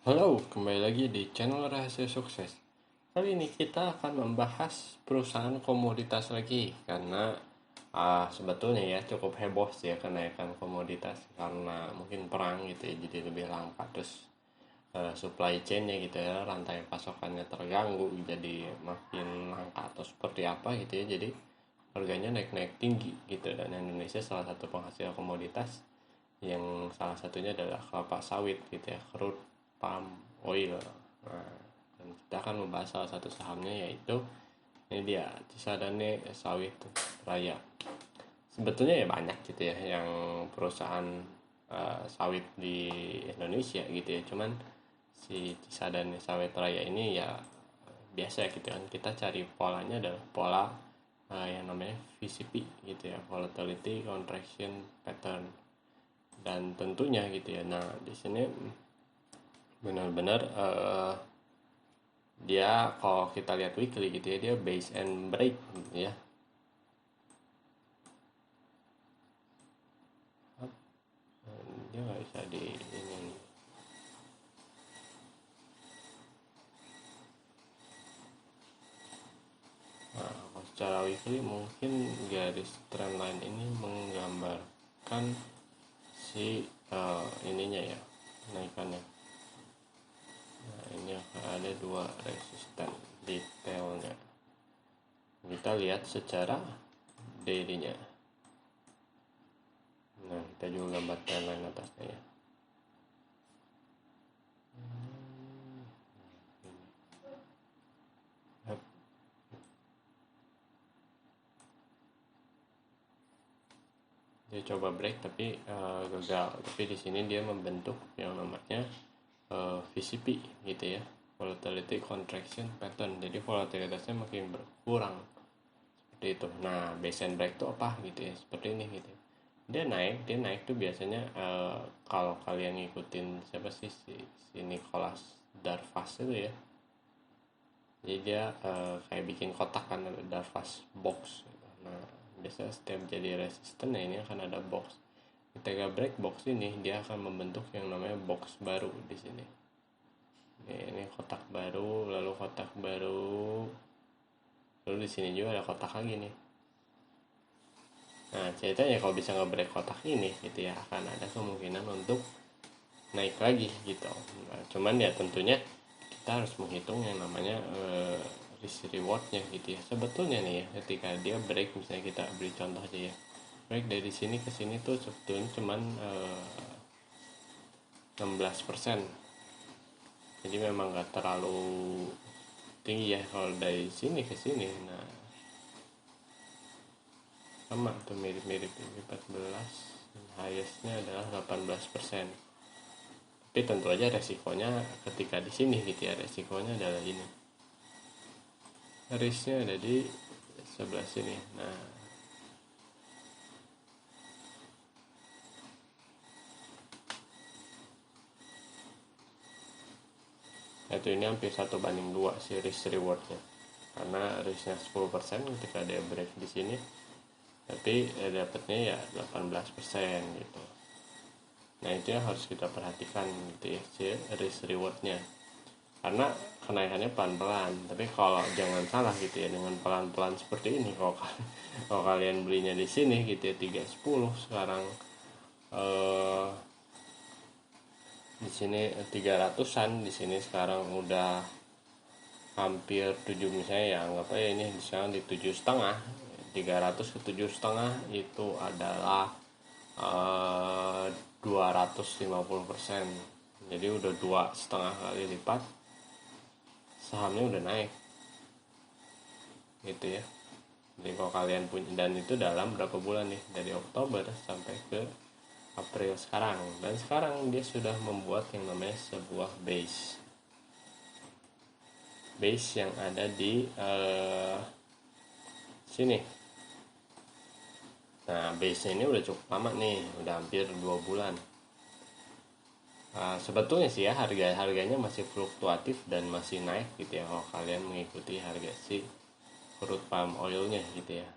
Halo, kembali lagi di channel Rahasia Sukses. Kali ini kita akan membahas perusahaan komoditas lagi karena sebetulnya ya cukup heboh sih ya kenaikan komoditas karena mungkin perang gitu ya, jadi lebih langka, terus supply chainnya gitu ya, rantai pasokannya terganggu jadi makin langka atau seperti apa gitu ya, jadi harganya naik-naik tinggi gitu. Dan Indonesia salah satu penghasil komoditas yang salah satunya adalah kelapa sawit gitu ya, crude palm oil. Nah, dan kita akan membahas salah satu sahamnya, yaitu ini dia, Cisadane Sawit Raya. Sebetulnya ya banyak gitu ya yang perusahaan sawit di Indonesia gitu ya, cuman si Cisadane Sawit Raya ini ya biasa ya gitu kan, kita cari polanya adalah pola yang namanya VCP gitu ya, volatility contraction pattern. Dan tentunya gitu ya, nah di sini benar-benar dia kalau kita lihat weekly gitu ya, dia base and break gitu ya. Dia nggak bisa di ini. Nah, kalau secara weekly mungkin garis trendline ini menggambarkan si ininya ya, kenaikannya. Nah, ini akan ada dua resisten detailnya. Kita lihat secara daily-nya. Nah, kita juga gambar trendline atasnya ya. Dia coba break tapi gagal. Tapi di sini dia membentuk yang namanya VCP gitu ya, volatility contraction pattern. Jadi volatilitasnya makin berkurang seperti itu. Nah, base and break itu apa gitu ya, seperti ini gitu. Dia naik tuh biasanya kalau kalian ngikutin siapa sih si Nicholas Darvas itu ya. Jadi dia kayak bikin kotak kan, ada Darvas box. Nah, biasanya setiap jadi resisten, nah ini akan ada box. Ketika break box ini, dia akan membentuk yang namanya box baru di sini. Ini kotak baru, lalu kotak baru, lalu di sini juga ada kotak lagi nih. Nah, ceritanya kalau bisa nge-break kotak ini gitu ya, akan ada kemungkinan untuk naik lagi gitu. Nah, cuman ya tentunya kita harus menghitung yang namanya risk rewardnya gitu ya. Sebetulnya nih ya, ketika dia break, misalnya kita beri contoh aja ya, break dari sini ke sini tuh sebetulnya cuman 16%. Jadi memang nggak terlalu tinggi ya kalau dari sini ke sini. Nah, sama tuh mirip-mirip ini 14, highestnya adalah 18%. Tapi tentu aja resikonya ketika di sini gitu ya, resikonya adalah ini, risknya ada di sebelah sini. Nah, itu ini hampir 1:2 sih risk rewardnya, karena risknya 10% ketika dia break di sini, tapi dapatnya ya 18% gitu. Nah, itu yang harus kita perhatikan gitu ya, si risk rewardnya, karena kenaikannya pelan-pelan. Tapi kalau jangan salah gitu ya, dengan pelan-pelan seperti ini, kalau kalian belinya di sini gitu ya 310, sekarang di sini 300-an, di sini sekarang udah hampir 7 misalnya ya, anggap aja ini sekarang di 7,5. 300 ke 7,5 itu adalah 250%. Jadi udah 2,5 kali lipat sahamnya udah naik gitu ya. Jadi kalau kalian punya, dan itu dalam berapa bulan nih, dari Oktober sampai ke April sekarang. Dan sekarang dia sudah membuat yang namanya sebuah base yang ada di sini. Nah, base ini udah cukup lama nih, udah hampir 2 bulan. Sebetulnya sih ya, harganya masih fluktuatif dan masih naik gitu ya, kalau kalian mengikuti harga si crude palm oilnya gitu ya.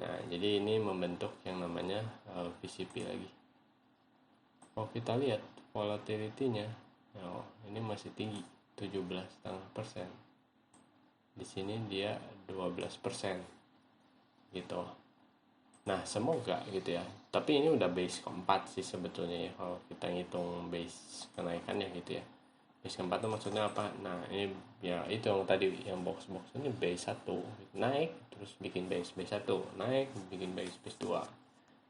Nah, jadi ini membentuk yang namanya VCP lagi. Kalau kita lihat volatility-nya, Oh, ini masih tinggi 17,5%. Di sini dia 12% gitu. Nah, semoga gitu ya. Tapi ini udah base keempat sih sebetulnya ya, kalau kita ngitung base kenaikannya gitu ya. Base keempat itu maksudnya apa? Nah, ini ya itu yang tadi yang box ini base 1 naik terus bikin base 1, naik bikin base 2,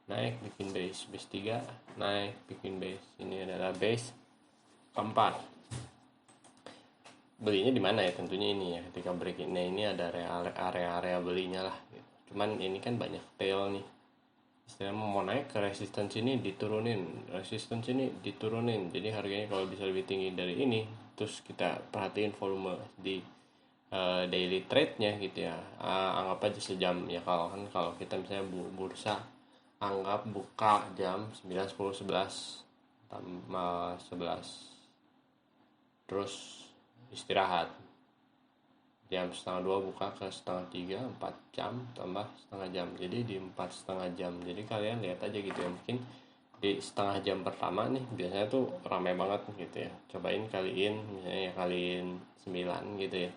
naik bikin base 3, naik bikin base. Ini adalah base keempat. Belinya di mana ya? Tentunya ini ya, ketika break ini ada area belinya lah gitu. Cuman ini kan banyak tail nih, istilahnya mau naik ke resistance ini diturunin, jadi harganya kalau bisa lebih tinggi dari ini. Terus kita perhatiin volume di daily trade-nya gitu ya. Anggap aja sejam ya, kalau kita misalnya bursa anggap buka jam 9, 10, 11 tambah 11 terus istirahat jam setengah 2, buka ke setengah 3, 4 jam tambah setengah jam, jadi di 4,5 jam. Jadi kalian lihat aja gitu ya, mungkin di setengah jam pertama nih biasanya tuh ramai banget gitu ya. Cobain kaliin, misalnya ya kaliin 9 gitu ya,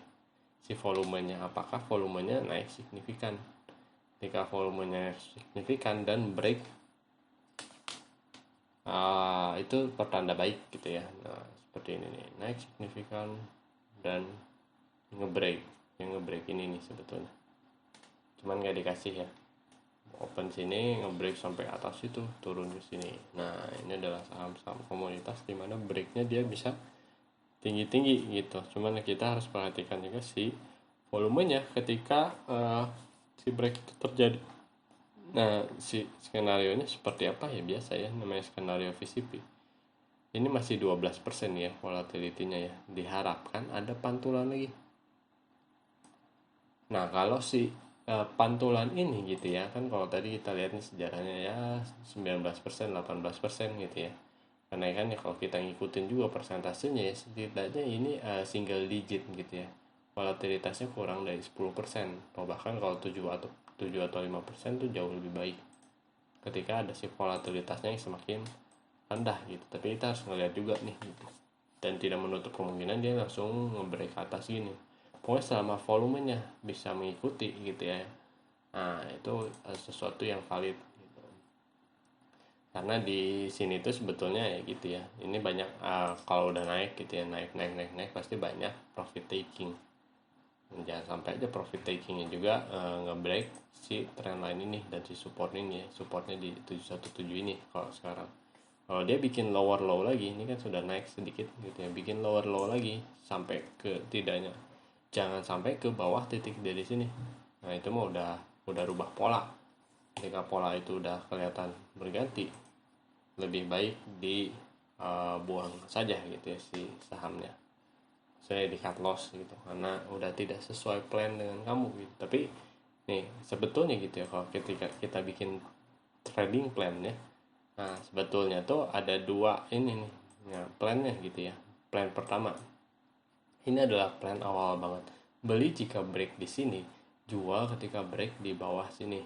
si volumenya, apakah volumenya naik signifikan. Ketika volumenya signifikan dan break, itu pertanda baik gitu ya. Nah, seperti ini nih, naik signifikan dan ngebreak. Yang ngebreak ini nih sebetulnya, cuman gak dikasih ya. Open sini, ngebreak sampai atas itu, turun ke sini. Nah, ini adalah saham-saham komoditas di mana breaknya dia bisa tinggi-tinggi gitu. Cuman kita harus perhatikan juga si volumenya ketika si break itu terjadi. Nah, si skenario nya seperti apa ya? Biasa ya, namanya skenario VCP. Ini masih 12% ya volatility-nya ya. Diharapkan ada pantulan lagi. Nah, kalau si pantulan ini gitu ya, kan kalau tadi kita lihat nih sejarahnya ya 19%, 18% gitu ya. Kenaikan ya kalau kita ngikutin juga persentasenya ya, setidaknya ini single digit gitu ya. Volatilitasnya kurang dari 10%, atau bahkan kalau 7 atau 5% tuh jauh lebih baik ketika ada si volatilitasnya yang semakin rendah gitu. Tapi kita harus ngeliat juga nih gitu, dan tidak menutup kemungkinan dia langsung nge-break atas gini. Pokoknya selama volumenya bisa mengikuti gitu ya, nah itu sesuatu yang valid gitu. Karena di sini tuh sebetulnya ya gitu ya, ini banyak kalau udah naik gitu ya, naik pasti banyak profit taking. Jangan sampai aja profit takingnya juga nge-break si trendline ini dan si support ini ya, supportnya di 717 ini. Kalau sekarang kalau dia bikin lower low lagi, ini kan sudah naik sedikit gitu ya, bikin lower low lagi sampai ke tidaknya, jangan sampai ke bawah titik dari sini. Nah, itu mah udah rubah pola. Ketika pola itu udah kelihatan berganti, lebih baik buang saja gitu ya si sahamnya. Saya di cut loss gitu, karena udah tidak sesuai plan dengan kamu gitu. Tapi nih sebetulnya gitu ya, kalau ketika kita bikin trading plan ya, nah sebetulnya tuh ada dua ini nih, nah, plannya gitu ya. Plan pertama, ini adalah plan awal banget. Beli jika break di sini, jual ketika break di bawah sini.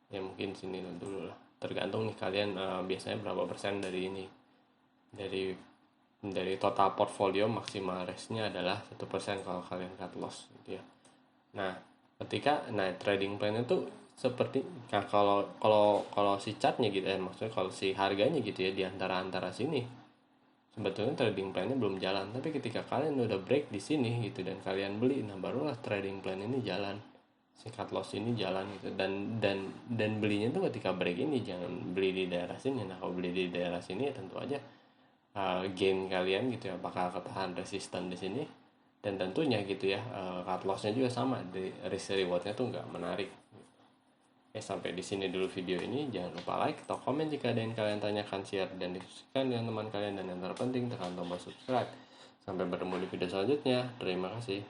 Ya mungkin sini dulu lah. Tergantung nih kalian biasanya berapa persen dari ini. Dari total portfolio maksimal risk-nya adalah 1% kalau kalian cut loss gitu ya. Nah, trading plan itu seperti kalau si chartnya gitu ya, maksudnya kalau si harganya gitu ya, di antara sini sebetulnya trading plan-nya belum jalan. Tapi ketika kalian udah break di sini gitu dan kalian beli, nah barulah trading plan ini jalan, si cut loss ini jalan gitu. Dan belinya tuh ketika break ini, jangan beli di daerah sini. Nah, kalau beli di daerah sini ya tentu aja gain kalian gitu ya bakal ketahan resisten di sini. Dan tentunya gitu ya, cut loss-nya juga sama, di risk reward-nya tuh nggak menarik. Oke, sampai di sini dulu video ini. Jangan lupa like atau komen jika ada yang kalian tanyakan, share dan diskusikan dengan teman kalian, dan yang terpenting tekan tombol subscribe. Sampai bertemu di video selanjutnya. Terima kasih.